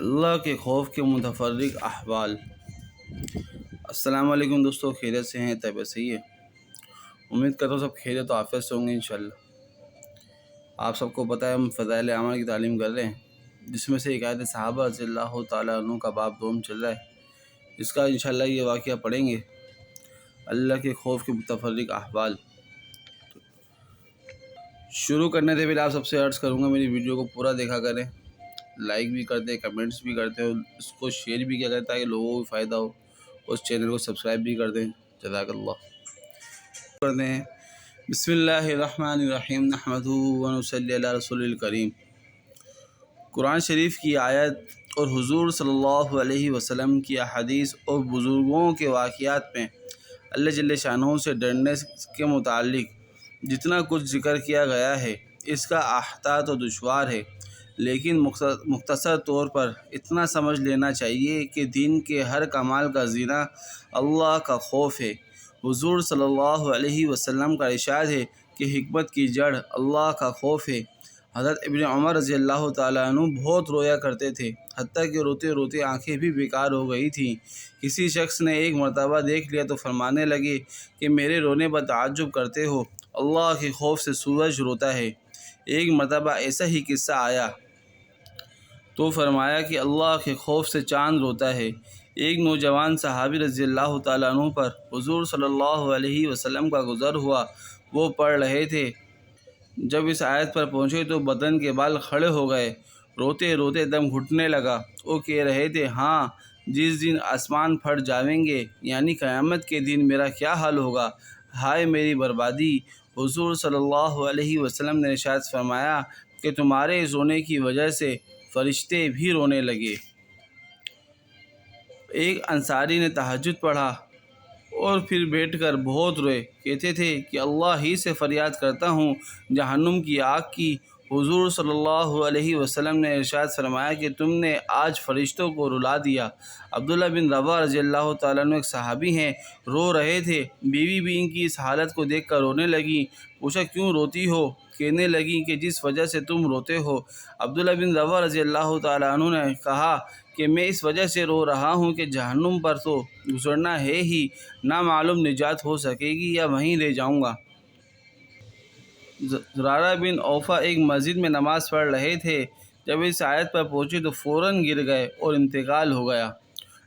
اللہ کے خوف کے متفرق احوال۔ السلام علیکم دوستو، خیریت سے ہیں؟ طبیعت صحیح ہے؟ امید کرتا ہوں سب خیریت و عافیت سے ہوں گے انشاءاللہ۔ آپ سب کو پتہ ہے ہم فضائل اعمال کی تعلیم کر رہے ہیں، جس میں سے ایک آیت صحابہ رضی اللہ تعالیٰ عنہ کا باب دوم چل رہا ہے، جس کا انشاءاللہ یہ واقعہ پڑھیں گے، اللہ کے خوف کے متفرق احوال۔ شروع کرنے سے پہلے آپ سب سے عرض کروں گا میری ویڈیو کو پورا دیکھا کریں، لائک بھی کرتے، کمنٹس بھی کرتے ہو، اس کو شیئر بھی کیا کریں تاکہ لوگوں کو فائدہ ہو، اس چینل کو سبسکرائب بھی کر دیں، جزاک اللہ کر دیں۔ بسم اللہ الرحمن الرحیم، نحمدہ و نصلی علی رسول الکریم۔ قرآن شریف کی آیت اور حضور صلی اللہ علیہ وسلم کی احادیث اور بزرگوں کے واقعات میں اللہ جل شانہ سے ڈرنے کے متعلق جتنا کچھ ذکر کیا گیا ہے، اس کا احاطہ تو دشوار ہے، لیکن مختصر طور پر اتنا سمجھ لینا چاہیے کہ دین کے ہر کمال کا زینہ اللہ کا خوف ہے۔ حضور صلی اللہ علیہ وسلم کا ارشاد ہے کہ حکمت کی جڑ اللہ کا خوف ہے۔ حضرت ابن عمر رضی اللہ تعالیٰ عنہ بہت رویا کرتے تھے، حتیٰ کہ روتے روتے آنکھیں بھی بیکار ہو گئی تھیں۔ کسی شخص نے ایک مرتبہ دیکھ لیا تو فرمانے لگے کہ میرے رونے پر تعجب کرتے ہو، اللہ کے خوف سے سورج روتا ہے۔ ایک مرتبہ ایسا ہی قصہ آیا تو فرمایا کہ اللہ کے خوف سے چاند روتا ہے۔ ایک نوجوان صحابی رضی اللہ تعالیٰ عنہ پر حضور صلی اللہ علیہ وسلم کا گزر ہوا، وہ پڑھ رہے تھے۔ جب اس آیت پر پہنچے تو بدن کے بال کھڑے ہو گئے، روتے روتے دم گھٹنے لگا۔ وہ کہہ رہے تھے، ہاں، جس دن آسمان پھٹ جائیں گے، یعنی قیامت کے دن میرا کیا حال ہوگا، ہائے میری بربادی۔ حضور صلی اللہ علیہ وسلم نے ارشاد فرمایا کہ تمہارے اس رونے کی وجہ سے فرشتے بھی رونے لگے۔ ایک انصاری نے تہجد پڑھا اور پھر بیٹھ کر بہت روئے، کہتے تھے کہ اللہ ہی سے فریاد کرتا ہوں جہنم کی آگ کی۔ حضور صلی اللہ علیہ وسلم نے ارشاد فرمایا کہ تم نے آج فرشتوں کو رلا دیا۔ عبداللہ بن رواح رضی اللہ تعالیٰ عنہ ایک صحابی ہیں، رو رہے تھے، بیوی بھی ان کی اس حالت کو دیکھ کر رونے لگی۔ پوچھا، کیوں روتی ہو؟ کہنے لگی کہ جس وجہ سے تم روتے ہو۔ عبداللہ بن رواح رضی اللہ تعالیٰ عنہ نے کہا کہ میں اس وجہ سے رو رہا ہوں کہ جہنم پر تو گزرنا ہے ہی، نہ معلوم نجات ہو سکے گی یا وہیں رہ جاؤں گا۔ زرارہ بن اوفا ایک مسجد میں نماز پڑھ رہے تھے، جب اس آیت پر پہنچے تو فوراً گر گئے اور انتقال ہو گیا۔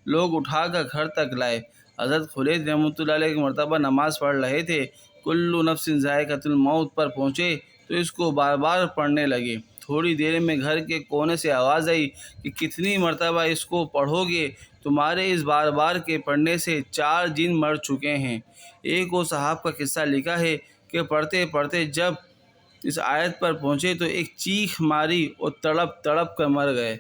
لوگ اٹھا کر گھر تک لائے۔ حضرت خالد رحمۃ اللہ علیہ ایک مرتبہ نماز پڑھ رہے تھے، کل نفس ذائقۃ الموت پر پہنچے تو اس کو بار بار پڑھنے لگے۔ تھوڑی دیر میں گھر کے کونے سے آواز آئی کہ کتنی مرتبہ اس کو پڑھو گے، تمہارے اس بار بار کے پڑھنے سے 4 جن مر چکے ہیں۔ ایک اور صحابہ کا قصہ لکھا ہے کہ پڑھتے پڑھتے جب اس آیت پر پہنچے تو ایک چیخ ماری اور تڑپ تڑپ کر مر گئے۔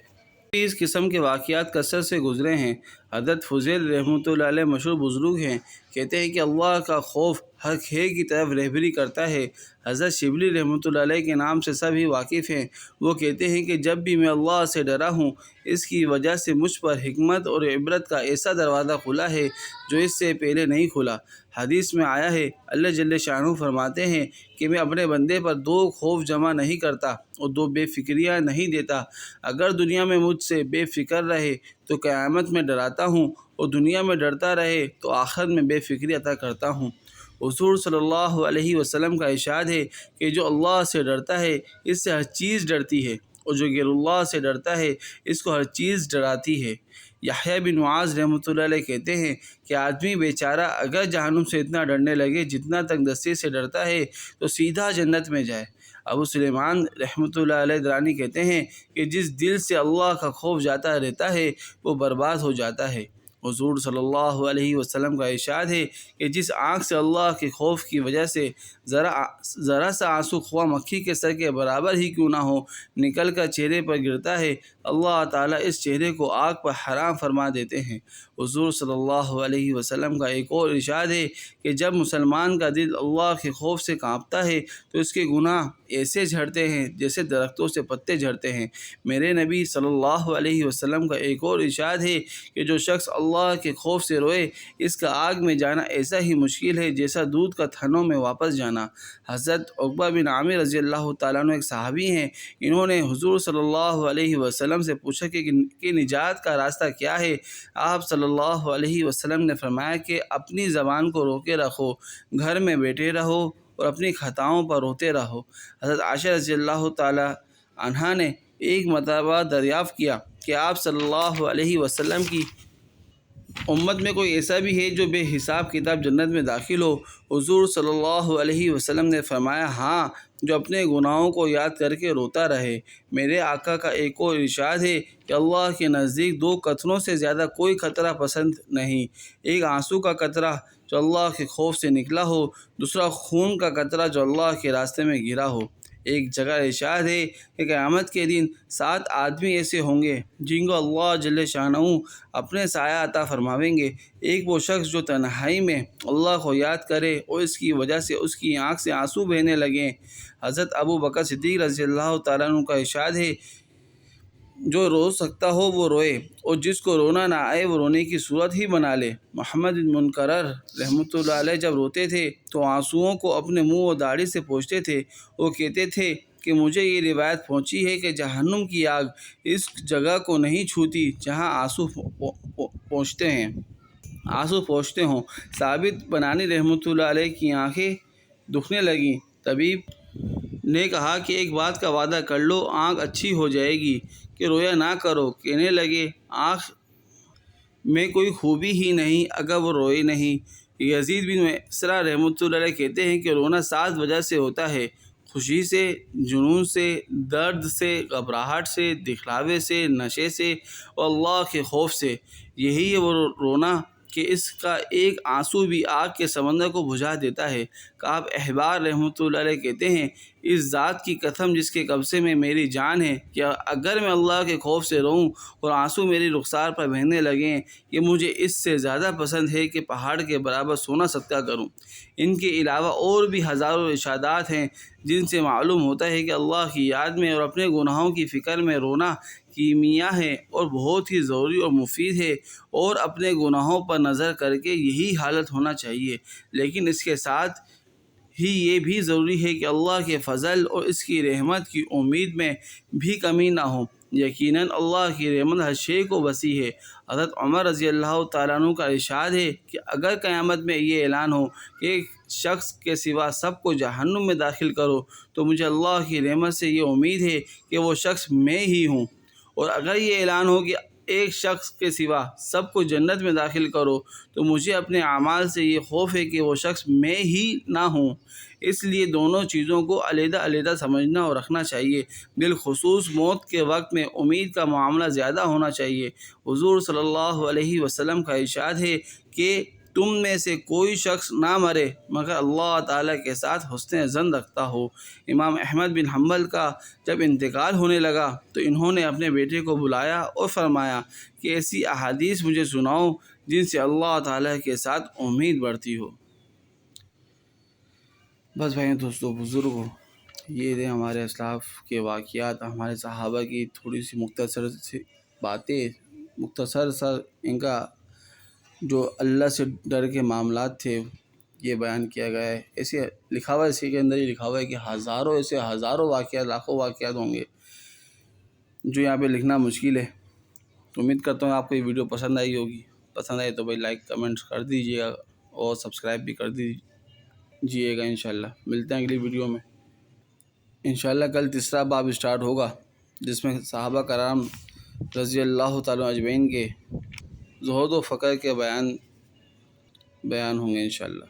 اس قسم کے واقعات کثرت سے گزرے ہیں۔ حضرت فضیل رحمۃ اللہ علیہ مشہور بزرگ ہیں، کہتے ہیں کہ اللہ کا خوف ہر خیر کی طرف رہبری کرتا ہے۔ حضرت شبلی رحمۃ اللہ علیہ کے نام سے سبھی واقف ہیں۔ وہ کہتے ہیں کہ جب بھی میں اللہ سے ڈرا ہوں، اس کی وجہ سے مجھ پر حکمت اور عبرت کا ایسا دروازہ کھلا ہے جو اس سے پہلے نہیں کھلا۔ حدیث میں آیا ہے، اللہ جل شانہ فرماتے ہیں کہ میں اپنے بندے پر 2 خوف جمع نہیں کرتا اور 2 بے فکریاں نہیں دیتا۔ اگر دنیا میں مجھ سے بے فکر رہے تو قیامت میں ڈراتا ہوں، اور دنیا میں ڈرتا رہے تو آخرت میں بے فکری عطا کرتا ہوں۔ حضور صلی اللہ علیہ وسلم کا ارشاد ہے کہ جو اللہ سے ڈرتا ہے اس سے ہر چیز ڈرتی ہے، اور جو غیر اللہ سے ڈرتا ہے اس کو ہر چیز ڈراتی ہے۔ یحییٰ بن معاذ رحمۃ اللہ علیہ کہتے ہیں کہ آدمی بیچارہ اگر جہنم سے اتنا ڈرنے لگے جتنا تک دستے سے ڈرتا ہے تو سیدھا جنت میں جائے۔ ابو سلیمان رحمۃ اللہ علیہ درانی کہتے ہیں کہ جس دل سے اللہ کا خوف جاتا رہتا ہے وہ برباد ہو جاتا ہے۔ حضور صلی اللہ علیہ وسلم کا ارشاد ہے کہ جس آنکھ سے اللہ کے خوف کی وجہ سے ذرا سا آنسو خواہ مکھی کے سر کے برابر ہی کیوں نہ ہو نکل کر چہرے پر گرتا ہے، اللہ تعالیٰ اس چہرے کو آگ پر حرام فرما دیتے ہیں۔ حضور صلی اللہ علیہ وسلم کا ایک اور ارشاد ہے کہ جب مسلمان کا دل اللہ کے خوف سے کانپتا ہے تو اس کے گناہ ایسے جھڑتے ہیں جیسے درختوں سے پتے جھڑتے ہیں۔ میرے نبی صلی اللہ علیہ وسلم کا ایک اور ارشاد ہے کہ جو شخص اللہ اللہ کے خوف سے روئے، اس کا آگ میں جانا ایسا ہی مشکل ہے جیسا دودھ کا تھنوں میں واپس جانا۔ حضرت عقبہ بن عامر رضی اللہ تعالیٰ عنہ ایک صحابی ہیں، انہوں نے حضور صلی اللہ علیہ وسلم سے پوچھا کہ نجات کا راستہ کیا ہے؟ آپ صلی اللہ علیہ وسلم نے فرمایا کہ اپنی زبان کو روکے رکھو، گھر میں بیٹھے رہو اور اپنی خطاؤں پر روتے رہو۔ حضرت عائشہ رضی اللہ تعالیٰ عنہا نے ایک مرتبہ دریافت کیا کہ آپ صلی اللہ علیہ وسلم کی امت میں کوئی ایسا بھی ہے جو بے حساب کتاب جنت میں داخل ہو؟ حضور صلی اللہ علیہ وسلم نے فرمایا، ہاں، جو اپنے گناہوں کو یاد کر کے روتا رہے۔ میرے آقا کا ایک اور ارشاد ہے کہ اللہ کے نزدیک دو قطروں سے زیادہ کوئی قطرہ پسند نہیں، ایک آنسو کا قطرہ جو اللہ کے خوف سے نکلا ہو، دوسرا خون کا قطرہ جو اللہ کے راستے میں گرا ہو۔ ایک جگہ ارشاد ہے کہ قیامت کے دن 7 آدمی ایسے ہوں گے جن کو اللہ جل شانہ اپنے سایہ عطا فرماویں گے۔ ایک وہ شخص جو تنہائی میں اللہ کو یاد کرے اور اس کی وجہ سے اس کی آنکھ سے آنسو بہنے لگیں۔ حضرت ابو بکر صدیق رضی اللہ تعالیٰ عنہ کا ارشاد ہے، جو رو سکتا ہو وہ روئے اور جس کو رونا نہ آئے وہ رونے کی صورت ہی بنا لے۔ محمد بن منکرر رحمۃ اللہ علیہ جب روتے تھے تو آنسوؤں کو اپنے منہ اور داڑھی سے پوچھتے تھے۔ وہ کہتے تھے کہ مجھے یہ روایت پہنچی ہے کہ جہنم کی آگ اس جگہ کو نہیں چھوتی جہاں آنسو پہنچتے ہوں۔ ثابت بنانی رحمۃ اللہ علیہ کی آنکھیں دکھنے لگیں۔ طبیب نے کہا کہ ایک بات کا وعدہ کر لو، آنکھ اچھی ہو جائے گی، کہ رویا نہ کرو۔ کہنے لگے، آنکھ میں کوئی خوبی ہی نہیں اگر وہ روئے نہیں۔ یزید بن مسرہ رحمۃ اللہ علیہ کہتے ہیں کہ رونا 7 وجہ سے ہوتا ہے: خوشی سے، جنون سے، درد سے، گھبراہٹ سے، دکھلاوے سے، نشے سے اور اللہ کے خوف سے۔ یہی ہے وہ رونا کہ اس کا ایک آنسو بھی آگ کے سمندر کو بجھا دیتا ہے۔ کعب احبار رحمۃ اللہ علیہ کہتے ہیں، اس ذات کی قسم جس کے قبضے میں میری جان ہے کہ اگر میں اللہ کے خوف سے روؤں اور آنسو میری رخسار پر بہنے لگیں، یہ مجھے اس سے زیادہ پسند ہے کہ پہاڑ کے برابر سونا صدقہ کروں۔ ان کے علاوہ اور بھی ہزاروں ارشادات ہیں جن سے معلوم ہوتا ہے کہ اللہ کی یاد میں اور اپنے گناہوں کی فکر میں رونا کیمیا ہے اور بہت ہی ضروری اور مفید ہے، اور اپنے گناہوں پر نظر کر کے یہی حالت ہونا چاہیے۔ لیکن اس کے ساتھ ہی یہ بھی ضروری ہے کہ اللہ کے فضل اور اس کی رحمت کی امید میں بھی کمی نہ ہو۔ یقیناً اللہ کی رحمت ہر شے کو وسیع ہے۔ حضرت عمر رضی اللہ تعالیٰ عنہ کا ارشاد ہے کہ اگر قیامت میں یہ اعلان ہو کہ ایک شخص کے سوا سب کو جہنم میں داخل کرو، تو مجھے اللہ کی رحمت سے یہ امید ہے کہ وہ شخص میں ہی ہوں، اور اگر یہ اعلان ہو کہ ایک شخص کے سوا سب کو جنت میں داخل کرو، تو مجھے اپنے اعمال سے یہ خوف ہے کہ وہ شخص میں ہی نہ ہوں۔ اس لیے دونوں چیزوں کو علیحدہ علیحدہ سمجھنا اور رکھنا چاہیے۔ بالخصوص موت کے وقت میں امید کا معاملہ زیادہ ہونا چاہیے۔ حضور صلی اللہ علیہ وسلم کا ارشاد ہے کہ تم میں سے کوئی شخص نہ مرے مگر اللہ تعالیٰ کے ساتھ حسن ظن رکھتا ہو۔ امام احمد بن حنبل کا جب انتقال ہونے لگا تو انہوں نے اپنے بیٹے کو بلایا اور فرمایا کہ ایسی احادیث مجھے سناؤ جن سے اللہ تعالیٰ کے ساتھ امید بڑھتی ہو۔ بس بھائی دوستو بزرگوں، یہ تھے ہمارے اسلاف کے واقعات، ہمارے صحابہ کی تھوڑی سی مختصر سی باتیں، مختصر سا ان کا جو اللہ سے ڈر کے معاملات تھے یہ بیان کیا گیا ہے۔ ایسے لکھا ہوا ہے، اسی کے اندر ہی لکھا ہوا ہے کہ ہزاروں واقعات، لاکھوں واقعات ہوں گے جو یہاں پہ لکھنا مشکل ہے۔ تو امید کرتا ہوں آپ کو یہ ویڈیو پسند آئی ہوگی۔ پسند آئی تو بھائی لائک کمنٹس کر دیجیے گا اور سبسکرائب بھی کر دیجیے گا۔ انشاءاللہ ملتے ہیں اگلی ویڈیو میں۔ انشاءاللہ کل تیسرا باب اسٹارٹ ہوگا جس میں صحابہ کرام رضی اللہ تعالیٰ اجمعین کے زہد و فقر کے بیان ہوں گے انشاءاللہ۔